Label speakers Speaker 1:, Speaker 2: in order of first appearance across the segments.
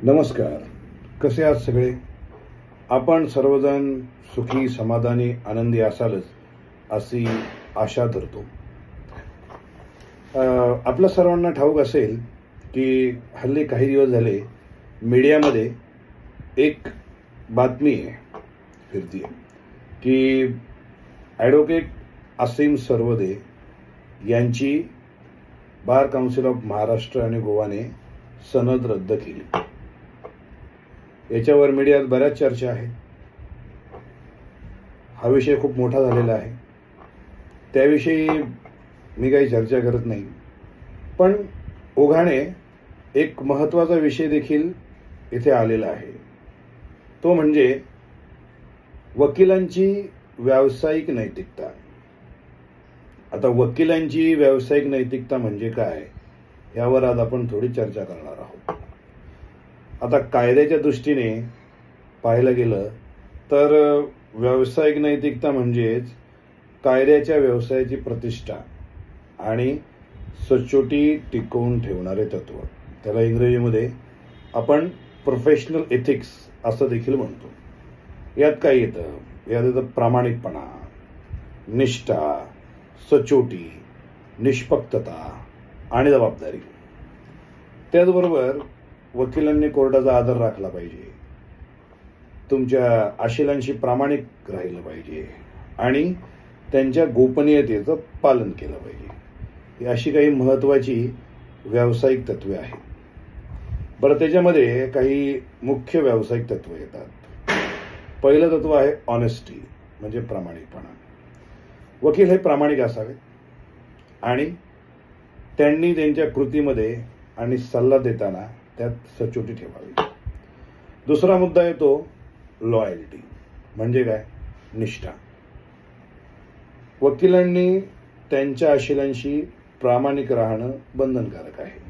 Speaker 1: नमस्कार. कसे आहात सगळे? आपण सर्वजण सुखी, समाधानी, आनंदी असालच अशी आशा धरतो. आपल्या सर्वांना ठाऊक असेल की हल्ली काही दिवस झाले मीडियामध्ये एक बातमी फिरती की ॲडव्होकेट असीम सरवदे यांची बार काउन्सिल ऑफ महाराष्ट्र आणि गोवाने सनद रद्द केली. याच्यावर मीडियात बऱ्याच चर्चा आहे. हा विषय खूप मोठा झालेला आहे. त्याविषयी मी काही चर्चा करत नाही. पण ओघाने एक महत्त्वाचा विषय देखील इथे आलेला आहे. तो म्हणजे वकिलांची व्यावसायिक नैतिकता. आता वकिलांची व्यावसायिक नैतिकता म्हणजे काय, यावर आज आपण थोडी चर्चा करणार आहोत. आता कायद्याच्या दृष्टीने पाहायला गेलं तर व्यावसायिक नैतिकता म्हणजेच कायद्याच्या व्यवसायाची प्रतिष्ठा आणि सचोटी टिकवून ठेवणारे तत्व. त्याला इंग्रजीमध्ये आपण प्रोफेशनल एथिक्स असं देखील म्हणतो. यात काय येतं? यात येतं प्रामाणिकपणा, निष्ठा, सचोटी, निष्पक्षता आणि जबाबदारी. त्याचबरोबर वकिलांनी कोर्टाचा आदर राखला पाहिजे, तुमच्या आशिलांशी प्रामाणिक राहिलं पाहिजे आणि त्यांच्या गोपनीयतेचं पालन केलं पाहिजे. ही अशी काही महत्त्वाची व्यावसायिक तत्वे आहेत. बरं, त्याच्यामध्ये काही मुख्य व्यावसायिक तत्व येतात. पहिलं तत्व आहे ऑनेस्टी, म्हणजे प्रामाणिकपणा. वकील हे प्रामाणिक असावे आणि त्यांनी त्यांच्या कृतीमध्ये आणि सल्ला देताना त्यात सचोटी ठेवावी. दुसरा मुद्दा येतो लॉयल्टी, म्हणजे काय? निष्ठा. वकिलांनी त्यांच्या आशिलांशी प्रामाणिक राहणं बंधनकारक आहे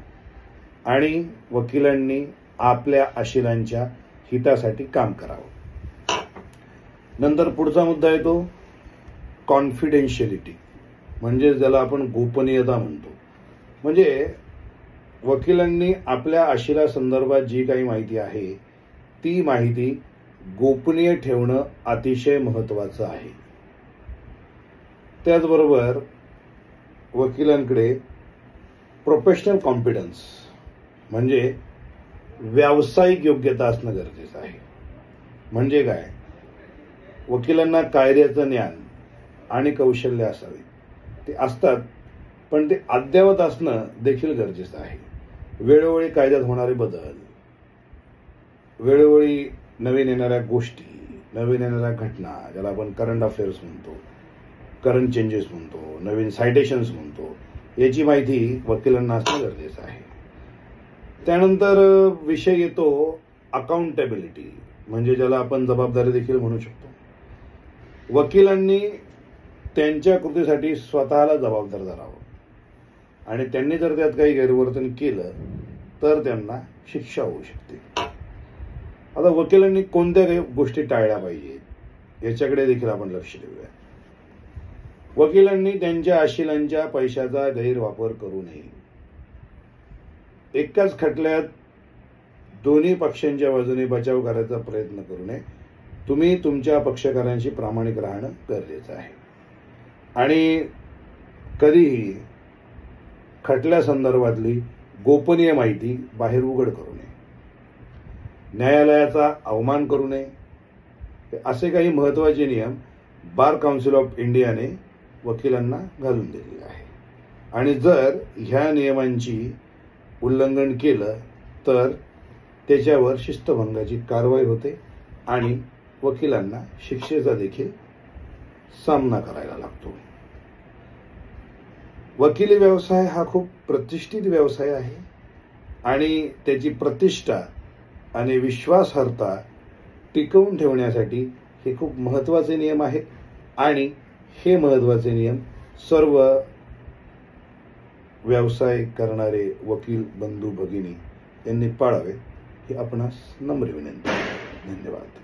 Speaker 1: आणि वकिलांनी आपल्या आशिलांच्या हितासाठी काम करावं. नंतर पुढचा मुद्दा येतो कॉन्फिडेन्शियलिटी, म्हणजे ज्याला आपण गोपनीयता म्हणतो. म्हणजे वकिलांनी आपल्या आशिला संदर्भात जी काही माहिती आहे ती माहिती गोपनीय ठेवणं अतिशय महत्त्वाचं आहे. त्याचबरोबर वकिलांकडे प्रोफेशनल कॉम्पिटन्स, म्हणजे व्यावसायिक योग्यता असणं गरजेचं आहे. म्हणजे काय? वकिलांना कायद्याचं ज्ञान आणि कौशल्य असावे. ते असतात, पण ते अद्ययावत असणं देखील गरजेचं आहे. वेळोवेळी कायद्यात होणारे बदल, वेळोवेळी नवीन येणाऱ्या गोष्टी, नवीन येणाऱ्या घटना, ज्याला आपण करंट अफेअर्स म्हणतो, करंट चेंजेस म्हणतो, नवीन सायटेशन्स म्हणतो, याची माहिती वकिलांना असणं गरजेचं आहे. त्यानंतर विषय येतो अकाउंटेबिलिटी, म्हणजे ज्याला आपण जबाबदारी देखील म्हणू शकतो. वकिलांनी त्यांच्या कृतीसाठी स्वतःला जबाबदार धरावं आणि त्यांनी जर त्यात काही गैरवर्तन केलं तर त्यांना शिक्षा होऊ शकते. आता वकिलांनी कोणत्या काही गोष्टी टाळल्या पाहिजेत याच्याकडे देखील आपण लक्ष देऊया. वकिलांनी त्यांच्या आशिलांच्या पैशाचा गैरवापर करू नये. एकाच खटल्यात दोन्ही पक्षांच्या बाजूने बचाव करायचा प्रयत्न करू नये. तुम्ही तुमच्या पक्षकारांशी प्रामाणिक राहणं गरजेचं आहे आणि कधीही खटल्या संदर्भातली गोपनीय माहिती बाहेर उघड करू नये. न्यायालयाचा अवमान करू नये. असे काही महत्त्वाचे नियम बार काउन्सिल ऑफ इंडियाने वकिलांना घालून दिलेले आहे आणि जर ह्या नियमांची उल्लंघन केलं तर त्याच्यावर शिस्तभंगाची कारवाई होते आणि वकिलांना शिक्षेचा देखील सामना करायला लागतो. वकिली व्यवसाय हा खूप प्रतिष्ठित व्यवसाय आहे आणि त्याची प्रतिष्ठा आणि विश्वासार्हता टिकवून ठेवण्यासाठी हे खूप महत्त्वाचे नियम आहेत आणि हे महत्त्वाचे नियम सर्व व्यवसाय करणारे वकील बंधू भगिनी यांनी पाळावे ही आपणास नम्र विनंती. धन्यवाद.